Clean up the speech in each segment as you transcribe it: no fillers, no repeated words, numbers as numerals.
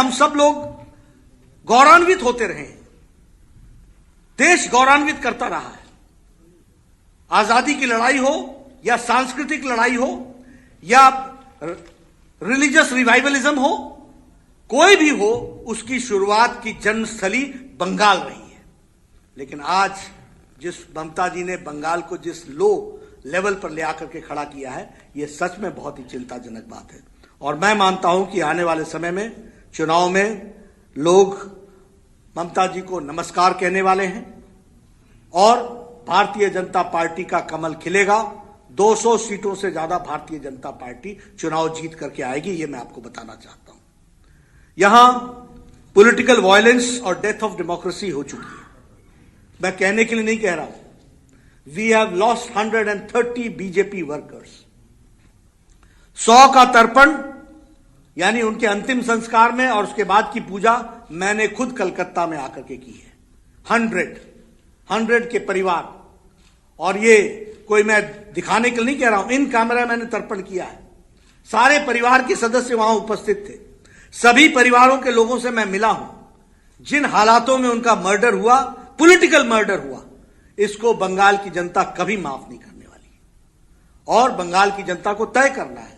हम सब लोग गौरवान्वित होते रहे। देश गौरवान्वित करता रहा है। आजादी की लड़ाई हो या सांस्कृतिक लड़ाई हो या रिलीजियस रिवाइवलिज्म हो, कोई भी हो, उसकी शुरुआत की जन्मस्थली बंगाल रही है। लेकिन आज जिस ममता जी ने बंगाल को जिस लो लेवल पर ले आकर के खड़ा किया है, यह सच में बहुत ही चिंताजनक बात है। और मैं मानता हूं कि आने वाले समय में चुनाव में लोग ममता जी को नमस्कार कहने वाले हैं और भारतीय जनता पार्टी का कमल खिलेगा। 200 सीटों से ज्यादा भारतीय जनता पार्टी चुनाव जीत करके आएगी, यह मैं आपको बताना चाहता हूं। यहां पॉलिटिकल वायलेंस और डेथ ऑफ डेमोक्रेसी हो चुकी है। मैं कहने के लिए नहीं कह रहा हूं। We have lost 130 BJP workers. 100 का तर्पण यानी उनके अंतिम संस्कार में और उसके बाद की पूजा मैंने खुद कलकत्ता में आकर के की है। 100 के परिवार, और ये कोई मैं दिखाने के लिए नहीं कह रहा हूं, इन कैमरा मैंने तर्पण किया है। सारे परिवार के सदस्य वहां उपस्थित थे। सभी परिवारों के लोगों से मैं मिला हूं। जिन हालातों में उनका मर्डर हुआ, पॉलिटिकल मर्डर हुआ, इसको बंगाल की जनता कभी माफ नहीं करने वाली है। और बंगाल की जनता को तय करना है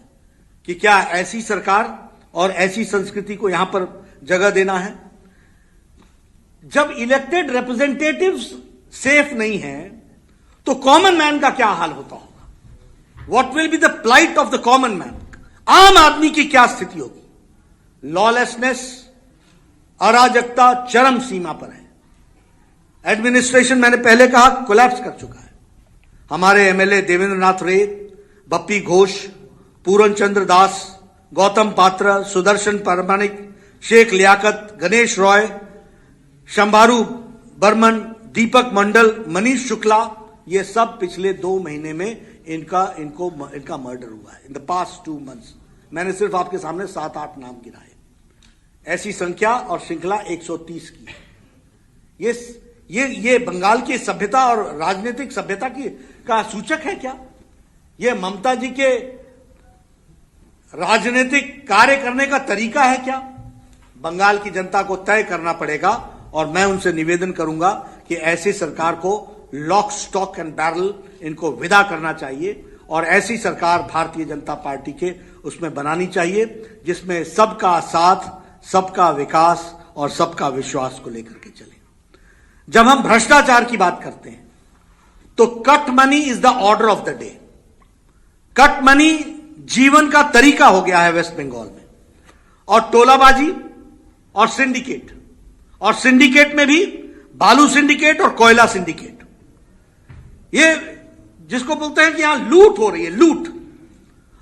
कि क्या ऐसी सरकार और ऐसी संस्कृति को यहां पर जगह देना है। जब इलेक्टेड रिप्रेजेंटेटिव्स सेफ नहीं है तो कॉमन मैन का क्या हाल होता होगा? What will be the plight of the common man? आम आदमी की क्या स्थिति होगी? लॉलेसनेस, अराजकता चरम सीमा पर है। एडमिनिस्ट्रेशन, मैंने पहले कहा, कोलैप्स कर चुका है। हमारे एमएलए देवेंद्र नाथ रे, बप्पी घोष, पूरन चंद्र दास, गौतम पात्र, सुदर्शन परमाणिक, शेख लियाकत, गणेश रॉय, शंभारू बर्मन, दीपक मंडल, मनीष शुक्ला, ये सब पिछले 2 महीने में इनका मर्डर हुआ है। इन द पास्ट 2 मंथ्स मैंने सिर्फ आपके सामने 7-8 नाम गिनाए। ऐसी संख्या और श्रृंखला 130 की है। ये बंगाल की सभ्यता और राजनीतिक सभ्यता का सूचक है क्या? ये ममता जी के राजनीतिक कार्य करने का तरीका है क्या? बंगाल की जनता को तय करना पड़ेगा और मैं उनसे निवेदन करूंगा कि ऐसी सरकार को लॉक स्टॉक एंड बैरल इनको विदा करना चाहिए और ऐसी सरकार भारतीय जनता पार्टी के उसमें बनानी चाहिए जिसमें सबका साथ, सबका विकास और सबका विश्वास को लेकर के चले। जब हम भ्रष्टाचार की बात करते हैं तो cut money is the order of the day. Cut money जीवन का तरीका हो गया है वेस्ट बंगाल में। और टोलाबाजी और सिंडिकेट में भी बालू सिंडिकेट और कोयला सिंडिकेट, ये जिसको बोलते हैं कि यहां लूट हो रही है, लूट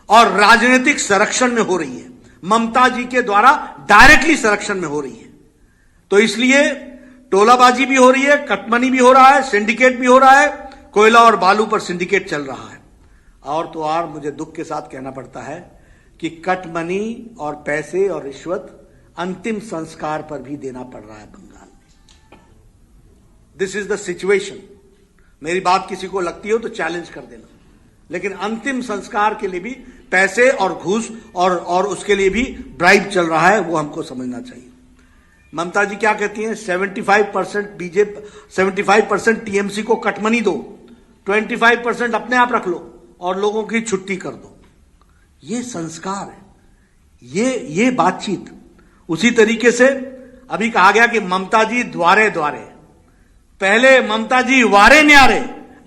और राजनीतिक संरक्षण में हो रही है। ममता जी के द्वारा डायरेक्टली संरक्षण में हो रही है। तो इसलिए टोलाबाजी भी हो रही है, कटमनी भी हो रहा है, सिंडिकेट भी हो रहा है, कोयला और बालू पर सिंडिकेट चल रहा है। और तो और मुझे दुख के साथ कहना पड़ता है कि कटमनी और पैसे और रिश्वत अंतिम संस्कार पर भी देना पड़ रहा है बंगाल में। This is the situation. मेरी बात किसी को लगती हो तो चैलेंज कर देना, लेकिन अंतिम संस्कार के लिए भी पैसे और घूस और उसके लिए भी ब्राइब चल रहा है, वो हमको समझना चाहिए। ममता जी क्या कहती हैं? 75% बीजेपी, 75% टीएमसी को कटमनी दो, 25% अपने आप रख लो और लोगों की छुट्टी कर दो। ये संस्कार है, ये बातचीत। उसी तरीके से अभी कहा गया कि ममता जी द्वारे द्वारे, पहले ममता जी वारे न्यारे,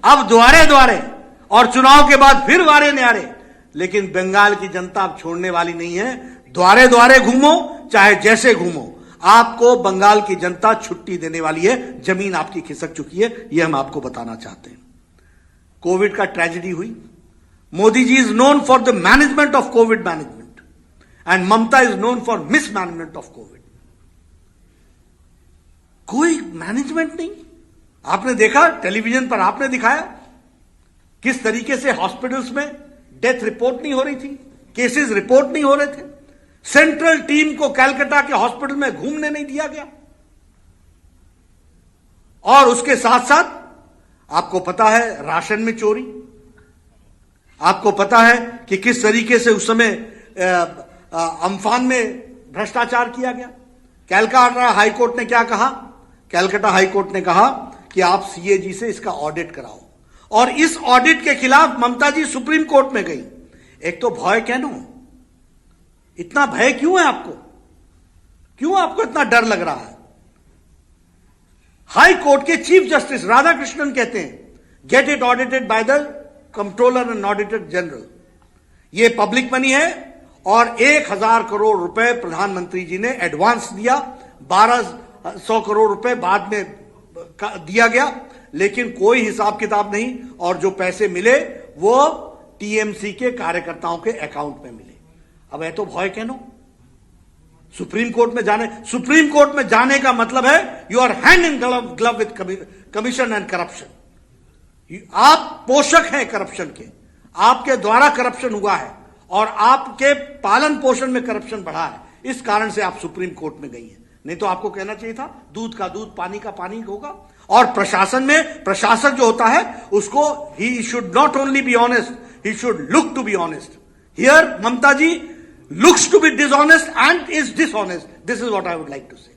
अब द्वारे द्वारे और चुनाव के बाद फिर वारे न्यारे। लेकिन बंगाल की जनता अब छोड़ने वाली नहीं है। द्वारे द्वारे घूमो, चाहे जैसे घूमो, आपको बंगाल की जनता छुट्टी देने वाली है। जमीन आपकी खिसक चुकी है, यह हम आपको बताना चाहते हैं। कोविड का ट्रेजेडी हुई। Modi ji is known for the management of Covid management and Mamata is known for mismanagement of Covid. कोई मैनेजमेंट नहीं। आपने देखा, टेलीविजन पर आपने दिखाया किस तरीके से हॉस्पिटल्स में डेथ रिपोर्ट नहीं हो रही थी, केसेस रिपोर्ट नहीं हो रहे थे। सेंट्रल टीम को कलकत्ता के हॉस्पिटल में घूमने नहीं दिया गया। और उसके साथ साथ आपको पता है राशन में चोरी, आपको पता है कि किस तरीके से उस समय अम्फान में भ्रष्टाचार किया गया। कैलकाटा हाईकोर्ट ने क्या कहा? कैलकाटा हाईकोर्ट ने कहा कि आप सीएजी से इसका ऑडिट कराओ, और इस ऑडिट के खिलाफ ममता जी सुप्रीम कोर्ट में गई। एक तो भय कहनो, इतना भय क्यों है आपको? क्यों आपको इतना डर लग रहा है? हाई कोर्ट के चीफ जस्टिस राधाकृष्णन कहते हैं get it audited by the controller and auditor general. ये पब्लिक मनी है और 1000 करोड़ रुपए प्रधानमंत्री जी ने एडवांस दिया, 1200 करोड़ रुपए बाद में दिया गया, लेकिन कोई हिसाब किताब नहीं, और जो पैसे मिले वो टीएमसी के कार्यकर्ताओं के अकाउंट में मिले। अब है तो भय कहनो, सुप्रीम कोर्ट में जाने का मतलब है you are hand in glove with commission and corruption. आप पोषक हैं करप्शन के, आपके द्वारा करप्शन हुआ है और आपके पालन पोषण में करप्शन बढ़ा है, इस कारण से आप सुप्रीम कोर्ट में गई हैं। नहीं तो आपको कहना चाहिए था दूध का दूध पानी का पानी होगा। और प्रशासन में प्रशासक जो होता है उसको he should not only be honest, he should look to be honest. Here Mamta ji looks to be dishonest and is dishonest. This is what I would like to say.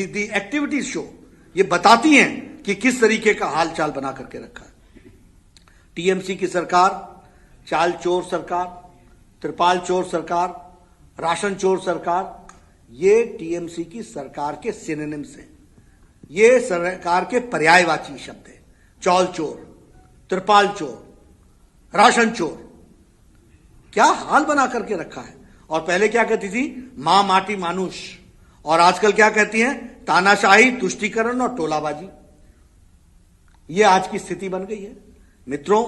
The activities show, ये बताती हैं कि किस तरीके का हाल चाल बना करके रखा है। टीएमसी की सरकार चाल चोर सरकार, त्रिपाल चोर सरकार, राशन चोर सरकार, ये टीएमसी की सरकार के सिनोनिम्स हैं, ये सरकार के पर्यायवाची शब्द है। चौल चोर, त्रिपाल चोर, राशन चोर, क्या हाल बना करके रखा है। और पहले क्या कहती थी? मां माटी मानुष, और आजकल क्या कहती हैं? तानाशाही, तुष्टीकरण और टोलाबाजी। यह आज की स्थिति बन गई है। मित्रों,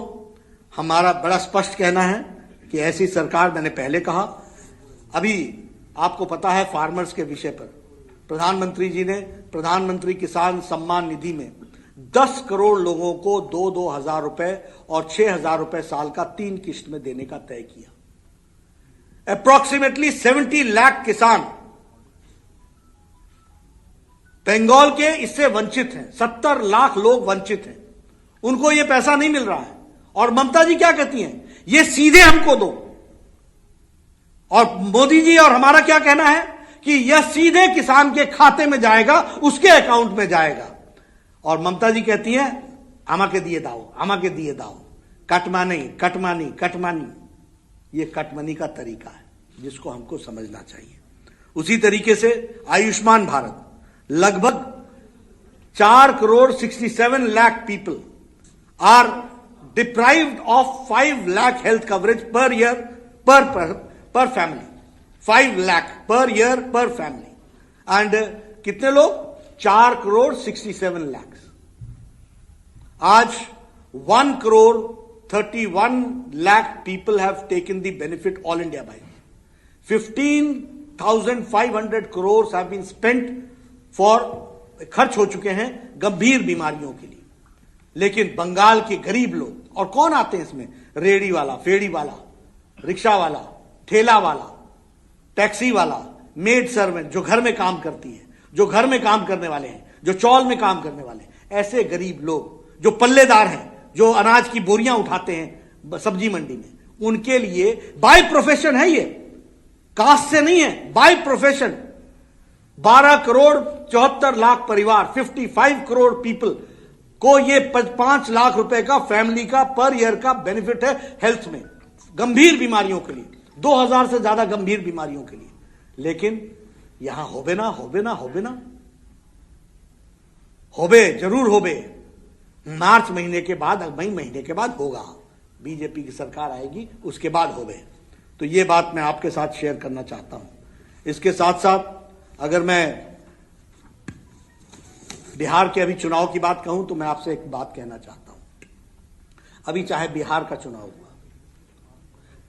हमारा बड़ा स्पष्ट कहना है कि ऐसी सरकार, मैंने पहले कहा, अभी आपको पता है फार्मर्स के विषय पर प्रधानमंत्री जी ने प्रधानमंत्री किसान सम्मान निधि में 10 करोड़ लोगों को 2-2 हजार रुपए और 6,000 रुपए साल का 3 किश्त में देने का तय किया। अप्रोक्सीमेटली 70 लाख किसान बंगाल के इससे वंचित हैं, 70 लाख लोग वंचित हैं, उनको यह पैसा नहीं मिल रहा है। और ममता जी क्या कहती हैं? ये सीधे हमको दो। और मोदी जी और हमारा क्या कहना है कि यह सीधे किसान के खाते में जाएगा, उसके अकाउंट में जाएगा। और ममता जी कहती हैं आमा के दिए दाओ, कटमानी। ये कटमनी का तरीका है जिसको हमको समझना चाहिए। उसी तरीके से आयुष्मान भारत, लगभग 4 crore 67 lakh people are deprived of 5 lakh health coverage per year per family, 5 lakh per year per family. And कितने लोग? 4 करोड़ 67 लाख। आज 1 crore 31 lakh people have taken the benefit all India by. 15,500 crores have been spent for, खर्च हो चुके हैं गंभीर बीमारियों के लिए। लेकिन बंगाल के गरीब लोग, और कौन आते हैं इसमें? रेड़ी वाला, फेड़ी वाला, रिक्शा वाला, ठेला वाला, टैक्सी वाला, मेड सर्वेंट जो घर में काम करती है, जो घर में काम करने वाले हैं, जो चौल में काम करने वाले हैं, ऐसे गरीब लोग जो पल्लेदार हैं, जो अनाज की बोरियां उठाते हैं सब्जी मंडी में, उनके लिए बाय प्रोफेशन है, ये कास्ट से नहीं है, बाय प्रोफेशन। 12 करोड़ 74 लाख परिवार, 55 करोड़ पीपल को ये 5 लाख रुपए का फैमिली का पर ईयर का बेनिफिट है हेल्थ में, गंभीर बीमारियों के लिए, 2000 से ज्यादा गंभीर बीमारियों के लिए। लेकिन यहां होबे जरूर होबे। मार्च महीने के बाद, मई महीने के बाद होगा, बीजेपी की सरकार आएगी, उसके बाद होबे। तो ये बात मैं आपके साथ शेयर करना चाहता हूं। इसके साथ साथ अगर मैं बिहार के अभी चुनाव की बात कहूं तो मैं आपसे एक बात कहना चाहता हूं। अभी चाहे बिहार का चुनाव हुआ,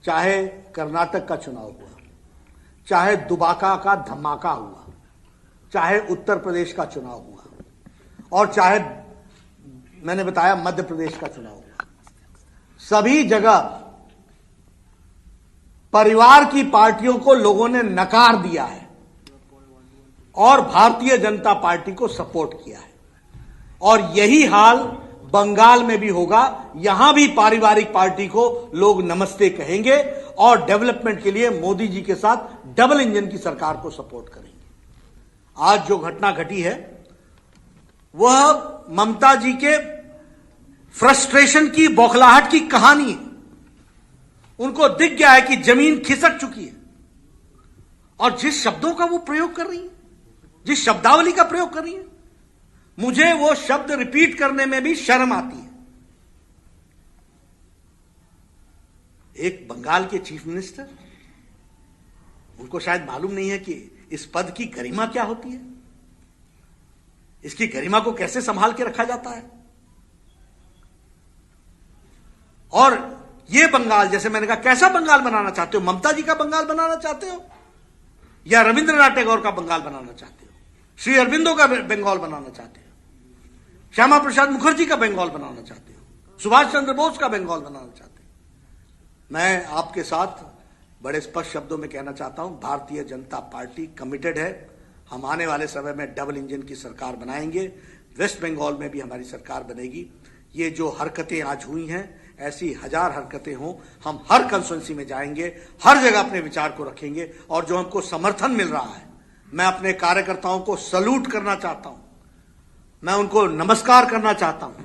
चाहे कर्नाटक का चुनाव हुआ, चाहे दुबाका का धमाका हुआ, चाहे उत्तर प्रदेश का चुनाव हुआ, और चाहे मैंने बताया मध्य प्रदेश का चुनाव हुआ, सभी जगह परिवार की पार्टियों को लोगों ने नकार दिया है और भारतीय जनता पार्टी को सपोर्ट किया है। और यही हाल बंगाल में भी होगा। यहां भी पारिवारिक पार्टी को लोग नमस्ते कहेंगे और डेवलपमेंट के लिए मोदी जी के साथ डबल इंजन की सरकार को सपोर्ट करेंगे। आज जो घटना घटी है वह ममता जी के फ्रस्ट्रेशन की, बौखलाहट की कहानी है। उनको दिख गया है कि जमीन खिसक चुकी है और जिस शब्दों का वो प्रयोग कर रही है, जिस शब्दावली का प्रयोग कर रही है, मुझे वो शब्द रिपीट करने में भी शर्म आती है। एक बंगाल के चीफ मिनिस्टर, उनको शायद मालूम नहीं है कि इस पद की गरिमा क्या होती है, इसकी गरिमा को कैसे संभाल के रखा जाता है। और ये बंगाल, जैसे मैंने कहा, कैसा बंगाल बनाना चाहते हो? ममता जी का बंगाल बनाना चाहते हो या रविंद्रनाथ टैगोर का बंगाल बनाना चाहते हो? श्री अरविंदो का बंगाल बनाना चाहते हो? श्यामा प्रसाद मुखर्जी का बंगाल बनाना चाहते हो? सुभाष चंद्र बोस का बंगाल बनाना चाहते हो? मैं आपके साथ बड़े स्पष्ट शब्दों में कहना चाहता हूं, भारतीय जनता पार्टी कमिटेड है। हम आने वाले समय में डबल इंजन की सरकार बनाएंगे। वेस्ट बंगाल में भी हमारी सरकार बनेगी। ये जो हरकतें आज हुई हैं, ऐसी हजार हरकतें हों, हम हर कंस्टिट्यूंसी में जाएंगे, हर जगह अपने विचार को रखेंगे। और जो हमको समर्थन मिल रहा है, मैं अपने कार्यकर्ताओं को सल्यूट करना चाहता हूं, मैं उनको नमस्कार करना चाहता हूं।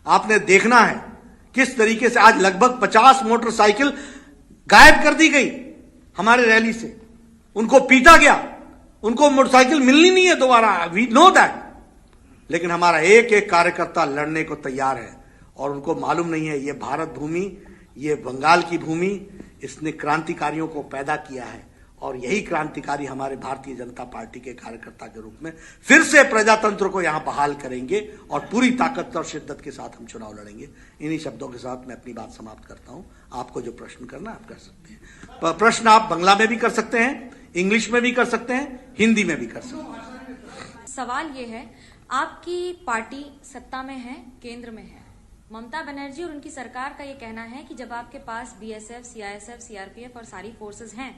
आपने देखना है किस तरीके से आज लगभग 50 मोटरसाइकिल गायब कर दी गई हमारे रैली से, उनको पीटा गया, उनको मोटरसाइकिल मिलनी नहीं है दोबारा, वी नो दैट। लेकिन हमारा एक एक कार्यकर्ता लड़ने को तैयार है और उनको मालूम नहीं है ये भारत भूमि, ये बंगाल की भूमि, इसने क्रांतिकारियों को पैदा किया है और यही क्रांतिकारी हमारे भारतीय जनता पार्टी के कार्यकर्ता के रूप में फिर से प्रजातंत्र को यहां बहाल करेंगे और पूरी ताकत और शिद्दत के साथ हम चुनाव लड़ेंगे। इन्हीं शब्दों के साथ मैं अपनी बात समाप्त करता हूं। आपको जो प्रश्न करना आप कर सकते हैं। प्रश्न आप बंगला में भी कर सकते हैं, इंग्लिश में भी कर सकते हैं, हिंदी में भी कर सकते हैं। सवाल ये है, आपकी पार्टी सत्ता में है, केंद्र में है। ममता बनर्जी और उनकी सरकार का ये कहना है कि जब आपके पास बीएसएफ, सीआईएसएफ, सीआरपीएफ और सारी फोर्सेस हैं,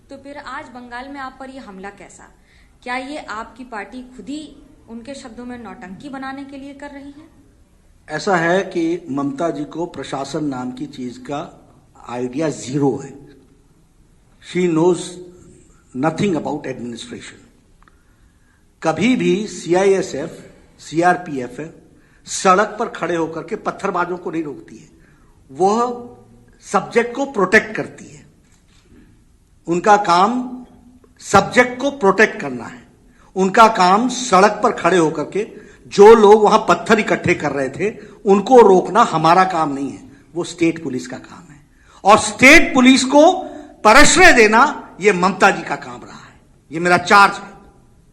तो फिर आज बंगाल में आप पर ये हमला कैसा? क्या ये आपकी पार्टी खुद ही उनके शब्दों में नौटंकी बनाने के लिए कर रही है? ऐसा है कि ममता जी को प्रशासन नाम की चीज का आइडिया जीरो है। She knows nothing about administration. कभी भी सीआईएसएफ, सीआरपीएफ सड़क पर खड़े होकर के पत्थरबाजों को नहीं रोकती है, वह सब्जेक्ट को प्रोटेक्ट करती है। उनका काम सब्जेक्ट को प्रोटेक्ट करना है। उनका काम सड़क पर खड़े होकर के जो लोग वहां पत्थर इकट्ठे कर रहे थे उनको रोकना हमारा काम नहीं है, वो स्टेट पुलिस का काम है। और स्टेट पुलिस को प्रश्रय देना ये ममता जी का काम रहा है, ये मेरा चार्ज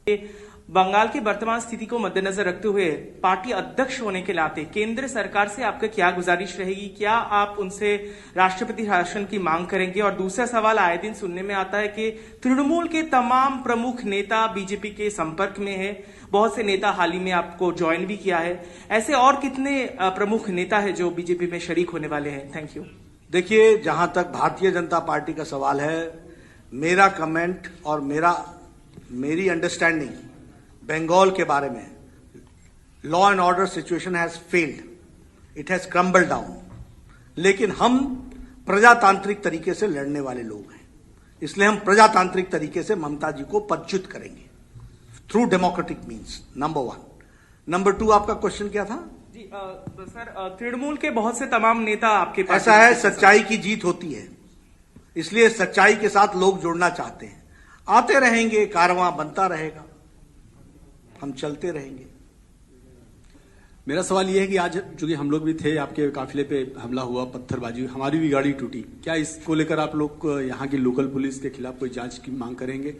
है। बंगाल की वर्तमान स्थिति को मद्देनजर रखते हुए पार्टी अध्यक्ष होने के नाते केंद्र सरकार से आपका क्या गुजारिश रहेगी? क्या आप उनसे राष्ट्रपति शासन की मांग करेंगे? और दूसरा सवाल, आए दिन सुनने में आता है कि तृणमूल के तमाम प्रमुख नेता बीजेपी के संपर्क में है, बहुत से नेता हाल ही में आपको ज्वाइन भी किया है। ऐसे और कितने प्रमुख नेता है जो बीजेपी में शरीक होने वाले हैं? Thank you. देखिए, जहां तक भारतीय जनता पार्टी का सवाल है, मेरा कमेंट और मेरी अंडरस्टैंडिंग बंगाल के बारे में, law and order situation has failed, it has crumbled down. लेकिन हम प्रजातांत्रिक तरीके से लड़ने वाले लोग हैं, इसलिए हम प्रजातांत्रिक तरीके से ममता जी को पदच्युत करेंगे through democratic means, number 1। Number 2, आपका क्वेश्चन क्या था? जी सर, तृणमूल के बहुत से तमाम नेता आपके पास, ऐसा है, सच्चाई की जीत होती है, इसलिए सच्चाई के साथ लोग जुड़ना चाहते हैं। आते रहेंगे, कारवां बनता रहेगा, हम चलते रहेंगे। मेरा सवाल यह है कि आज चूंकि हम लोग भी थे, आपके काफिले पे हमला हुआ, पत्थरबाजी, हमारी भी गाड़ी टूटी, क्या इसको लेकर आप लोग यहाँ की लोकल पुलिस के खिलाफ कोई जांच की मांग करेंगे?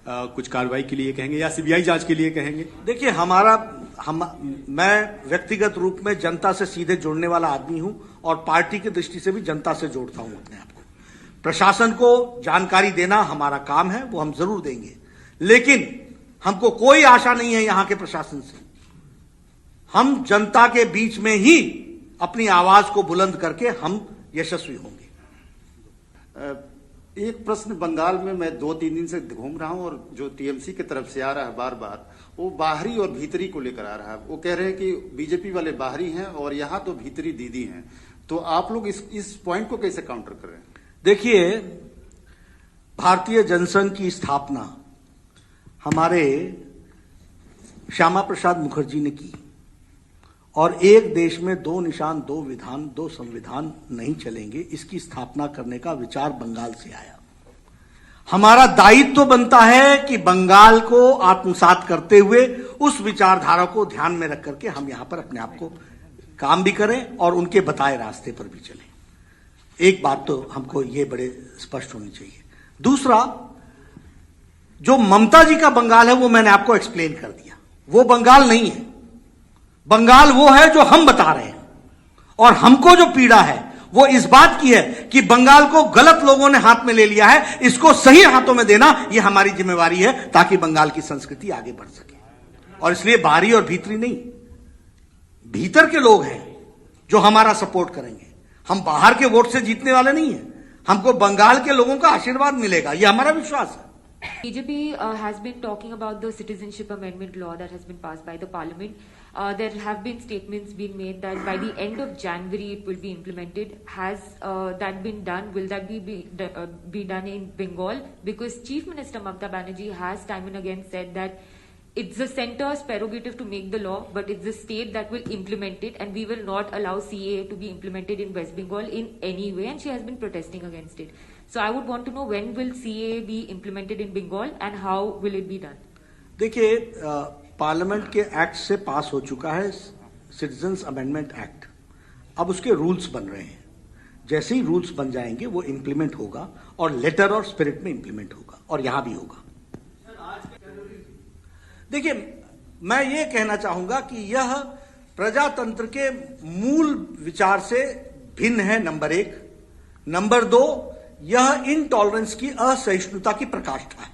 कुछ कार्रवाई के लिए कहेंगे या सीबीआई जांच के लिए कहेंगे? देखिए, मैं व्यक्तिगत रूप में जनता से सीधे जुड़ने वाला आदमी हूं और पार्टी की दृष्टि से भी जनता से जोड़ता हूं अपने आप को। प्रशासन को जानकारी देना हमारा काम है, वो हम जरूर देंगे, लेकिन हमको कोई आशा नहीं है यहां के प्रशासन से। हम जनता के बीच में ही अपनी आवाज को बुलंद करके हम यशस्वी होंगे। एक प्रश्न, बंगाल में मैं 2-3 दिन से घूम रहा हूं और जो टीएमसी की तरफ से आ रहा है बार बार, वो बाहरी और भीतरी को लेकर आ रहा है। वो कह रहे हैं कि बीजेपी वाले बाहरी हैं और यहां तो भीतरी दीदी हैं। तो आप लोग इस पॉइंट को कैसे काउंटर कर रहे हैं? देखिए, भारतीय जनसंघ की स्थापना हमारे श्यामा प्रसाद मुखर्जी ने की। और एक देश में दो निशान, दो विधान, दो संविधान नहीं चलेंगे, इसकी स्थापना करने का विचार बंगाल से आया। हमारा दायित्व तो बनता है कि बंगाल को आत्मसात करते हुए उस विचारधारा को ध्यान में रख करके हम यहां पर अपने आप को काम भी करें और उनके बताए रास्ते पर भी चलें। एक बात तो हमको ये बड़े स्पष्ट होनी चाहिए। दूसरा, जो ममता जी का बंगाल है वो मैंने आपको एक्सप्लेन कर दिया, वो बंगाल नहीं है। बंगाल वो है जो हम बता रहे हैं। और हमको जो पीड़ा है वो इस बात की है कि बंगाल को गलत लोगों ने हाथ में ले लिया है, इसको सही हाथों में देना ये हमारी जिम्मेवारी है, ताकि बंगाल की संस्कृति आगे बढ़ सके। और इसलिए बाहरी और भीतरी नहीं, भीतर के लोग हैं जो हमारा सपोर्ट करेंगे। हम बाहर के वोट से जीतने वाले नहीं हैं, हमको बंगाल के लोगों का आशीर्वाद मिलेगा, यह हमारा विश्वास है। BJP has been talking about the citizenship amendment law that has been passed by the parliament. There have been statements being made that by the end of January it will be implemented. Has that been done? Will that be done in Bengal? Because Chief Minister Mamata Banerjee has time and again said that it's the centre's prerogative to make the law, but it's the state that will implement it, and we will not allow CAA to be implemented in West Bengal in any way, and she has been protesting against it. So I would want to know, when will CAA be implemented in Bengal and how will it be done? देखिए, parliament के act से पास हो चुका है citizens amendment act, अब उसके rules बन रहे हैं। जैसे ही रूल्स बन जाएंगे वो इंप्लीमेंट होगा और लेटर और स्पिरिट में इंप्लीमेंट होगा, और यहां भी होगा। देखिए, मैं ये कहना चाहूंगा कि यह प्रजातंत्र के मूल विचार से भिन्न है, नंबर एक। नंबर दो, यह इनटॉलरेंस की, असहिष्णुता की प्रकाष्ठा है।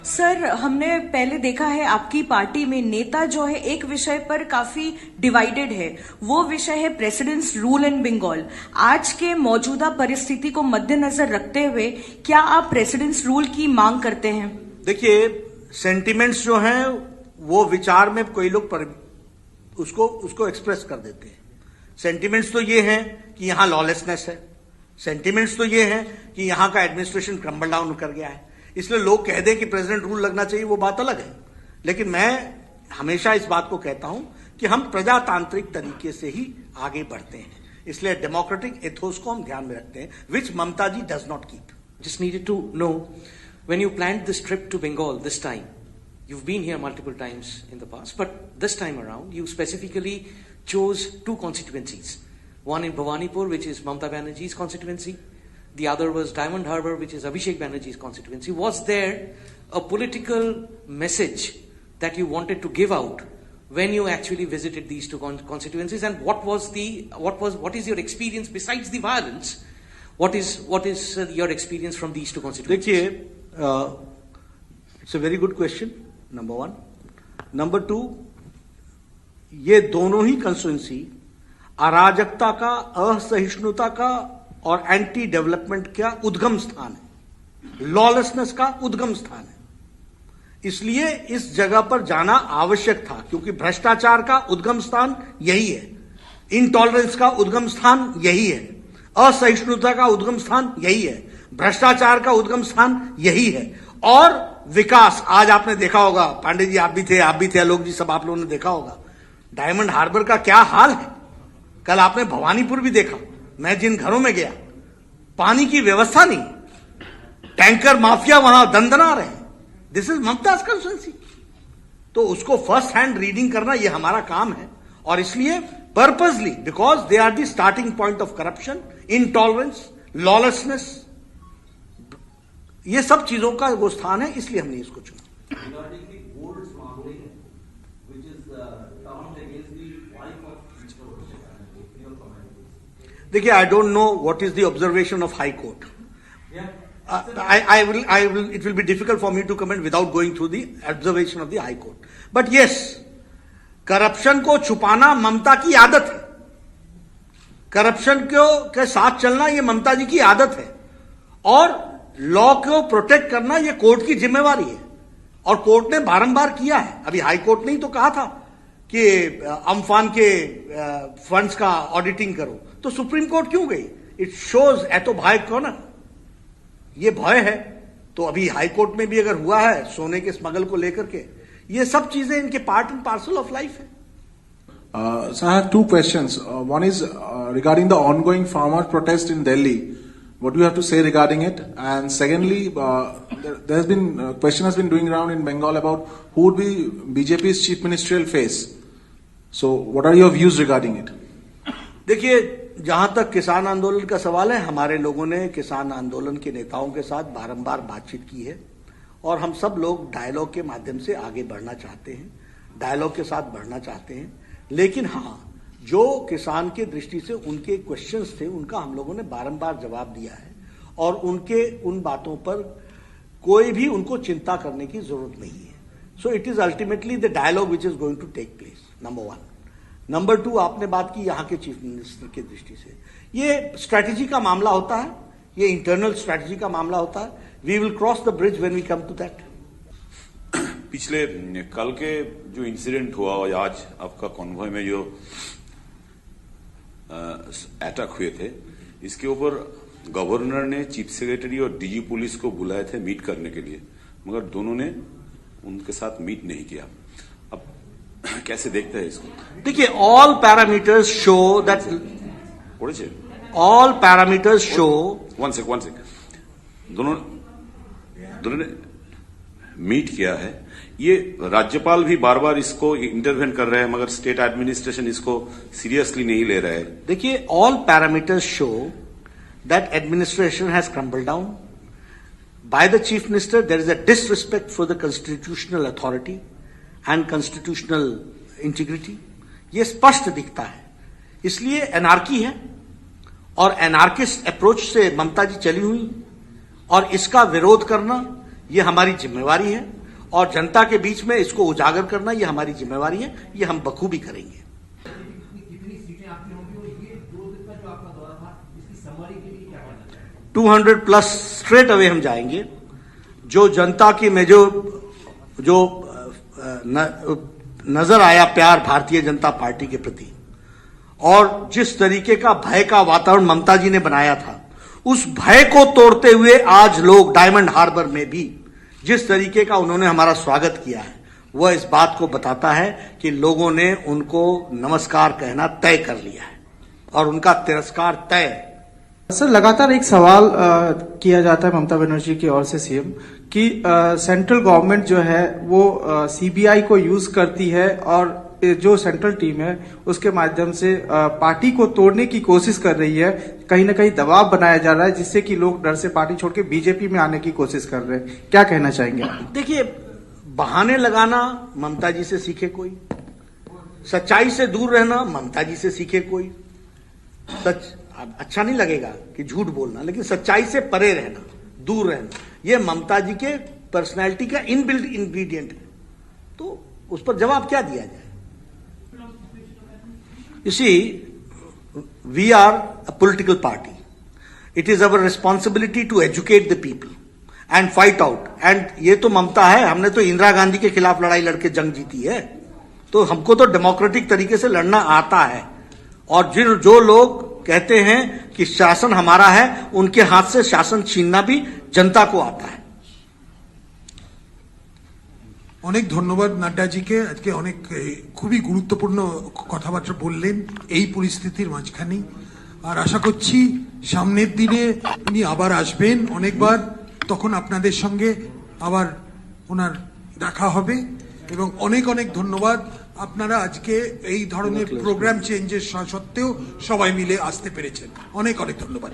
सर, हमने पहले देखा है आपकी पार्टी में नेता जो है एक विषय पर काफी डिवाइडेड है, वो विषय है प्रेसिडेंट्स रूल इन बंगाल। आज के मौजूदा परिस्थिति को मद्देनजर रखते हुए क्या आप प्रेसिडेंट्स रूल की मांग करते हैं? देखिए, सेंटिमेंट्स जो हैं वो विचार में कोई लोग उसको एक्सप्रेस कर देते हैं। सेंटिमेंट्स तो ये हैं कि यहां लॉलेसनेस है, सेंटिमेंट्स तो ये हैं कि यहां का एडमिनिस्ट्रेशन क्रम्बल डाउन कर गया है, इसलिए लोग कह दें कि प्रेसिडेंट रूल लगना चाहिए, वो बात अलग है। लेकिन मैं हमेशा इस बात को कहता हूं कि हम प्रजातांत्रिक तरीके से ही आगे बढ़ते हैं, इसलिए डेमोक्रेटिक एथोस को हम ध्यान में रखते हैं, which Mamata ji does not keep. Just needed to know, when you planned this trip to Bengal this time, you've been here multiple times in the past, but this time around you specifically chose two constituencies. One in Bhawanipur, which is Mamata Banerjee's constituency. The other was Diamond Harbour, which is Abhishek Banerjee's constituency. Was there a political message that you wanted to give out when you actually visited these two constituencies? And what is your experience besides the violence? What is your experience from these two constituencies? देखिए, it's a very good question, number one. Number two, ये दोनों ही constituency अराजकता का, असहिष्णुता का और anti development का उद्गम स्थान है, लॉलेसनेस का उद्गम स्थान है। इसलिए इस जगह पर जाना आवश्यक था, क्योंकि भ्रष्टाचार का उद्गम स्थान यही है, इनटॉलरेंस का उद्गम स्थान यही है, असहिष्णुता का उद्गम स्थान यही है, भ्रष्टाचार का उद्गम स्थान यही है। और विकास, आज आपने देखा होगा, पांडे जी आप भी थे, आलोक जी, सब आप लोगों ने देखा होगा डायमंड हार्बर का क्या हाल है। कल आपने भवानीपुर भी देखा, मैं जिन घरों में गया, पानी की व्यवस्था नहीं, टैंकर माफिया वहां दंदना रहे हैं। This is Mumtaz constituency. तो उसको फर्स्ट हैंड रीडिंग करना ये हमारा काम है, और इसलिए purposely, because they are the starting point of corruption, intolerance, lawlessness, ये सब चीजों का वो स्थान है, इसलिए हमने इसको चुना। देखिए, I don't know what is the observation of high court. It will be difficult for me to comment without going through the observation of the High Court. But yes, corruption को छुपाना ममता की आदत है, करप्शन के साथ चलना ये ममता जी की आदत है, और लॉ को प्रोटेक्ट करना ये कोर्ट की जिम्मेवारी है, और कोर्ट ने बारंबार किया है। अभी हाई कोर्ट ने ही तो कहा था कि अम्फान के फंड्स का ऑडिटिंग करो, तो सुप्रीम कोर्ट क्यों गई? इट शोज एतो भय को ना, ये भय है। तो अभी हाई कोर्ट में भी अगर हुआ है सोने के स्मगल को लेकर के, ये सब चीजें इनके part and parcel of life है। So I have two questions. One is regarding the ongoing farmer protest in Delhi. What do you have to say regarding it? And secondly, there has been question has been doing around in Bengal about who would be BJP's chief ministerial face. So what are your views regarding it? देखिए, जहां तक किसान आंदोलन का सवाल है, हमारे लोगों ने किसान आंदोलन के नेताओं के साथ बारंबार बातचीत की है और हम सब लोग डायलॉग के माध्यम से आगे बढ़ना चाहते हैं, डायलॉग के साथ बढ़ना चाहते हैं। लेकिन हाँ, जो किसान के दृष्टि से उनके क्वेश्चंस थे, उनका हम लोगों ने बारंबार जवाब दिया है और उनके उन बातों पर कोई भी उनको चिंता करने की जरूरत नहीं है। So it is ultimately the dialogue which is going to take place, number 1। Number 2, आपने बात की यहाँ के चीफ मिनिस्टर की दृष्टि से, ये स्ट्रैटेजी का मामला होता है, ये इंटरनल स्ट्रैटेजी का मामला होता है। We will cross the bridge when we come to that. पिछले कल के जो इंसिडेंट हुआ और आज आपका कॉन्वॉय में जो अटैक हुए थे, इसके ऊपर गवर्नर ने चीफ सेक्रेटरी और डीजी पुलिस को बुलाए थे मीट करने के लिए, मगर दोनों ने उनके साथ मीट नहीं किया। अब कैसे देखते हैं इसको? देखिए, all parameters show that all parameters show one sec दोनों ने मीट किया है। ये राज्यपाल भी बार बार इसको इंटरवेन कर रहे हैं, मगर स्टेट एडमिनिस्ट्रेशन इसको सीरियसली नहीं ले रहा है। देखिए, all parameters show that administration has crumbled down by the chief minister. There is a disrespect for the constitutional authority and constitutional integrity, ये स्पष्ट दिखता है। इसलिए एनार्की है और एनार्किस्ट अप्रोच से ममता जी चली हुई और इसका विरोध करना ये हमारी जिम्मेवारी है और जनता के बीच में इसको उजागर करना ये हमारी जिम्मेवारी है, ये हम बखूबी करेंगे। 200+ स्ट्रेट अवे हम जाएंगे। जो जनता की में जो नजर आया प्यार भारतीय जनता पार्टी के प्रति और जिस तरीके का भय का वातावरण ममता जी ने बनाया था, उस भय को तोड़ते हुए आज लोग डायमंड हार्बर में भी जिस तरीके का उन्होंने हमारा स्वागत किया है, वह इस बात को बताता है कि लोगों ने उनको नमस्कार कहना तय कर लिया है और उनका तिरस्कार तय। सर, लगातार एक सवाल किया जाता है ममता बनर्जी की ओर से सीएम कि सेंट्रल गवर्नमेंट जो है वो सीबीआई को यूज करती है और जो सेंट्रल टीम है उसके माध्यम से पार्टी को तोड़ने की कोशिश कर रही है। कहीं ना कहीं दबाव बनाया जा रहा है जिससे कि लोग डर से पार्टी छोड़ के बीजेपी में आने की कोशिश कर रहे हैं। क्या कहना चाहेंगे आप? देखिए, बहाने लगाना ममता जी से सीखे कोई, सच्चाई से दूर रहना ममता जी से सीखे कोई। सच अच्छा नहीं लगेगा कि झूठ बोलना, लेकिन सच्चाई से परे रहना, दूर रहना, ये ममता जी के पर्सनैलिटी का इनबिल्ट इंग्रेडिएंट है। तो उस पर जवाब क्या दिया जाए? You see, we are a political party. It is our responsibility to educate the people and fight out. And ये तो ममता है, हमने तो इंदिरा गांधी के खिलाफ लड़ाई लड़के जंग जीती है, तो हमको तो डेमोक्रेटिक तरीके से लड़ना आता है। और जो लोग कहते हैं कि शासन हमारा है, उनके हाथ से शासन छीनना भी जनता को आता है। অনেক ধন্যবাদ নাড্ডাজিকে, আজকে অনেক খুবই গুরুত্বপূর্ণ কথাবার্তা বললেন এই পরিস্থিতির মাঝখানে। আর আশা করছি সামনের দিনে উনি আবার আসবেন অনেকবার, তখন আপনাদের সঙ্গে আবার ওনার দেখা হবে। এবং অনেক অনেক ধন্যবাদ, আপনারা আজকে এই ধরনের প্রোগ্রাম চেঞ্জের সত্ত্বেও সবাই মিলে আসতে পেরেছেন। অনেক অনেক ধন্যবাদ।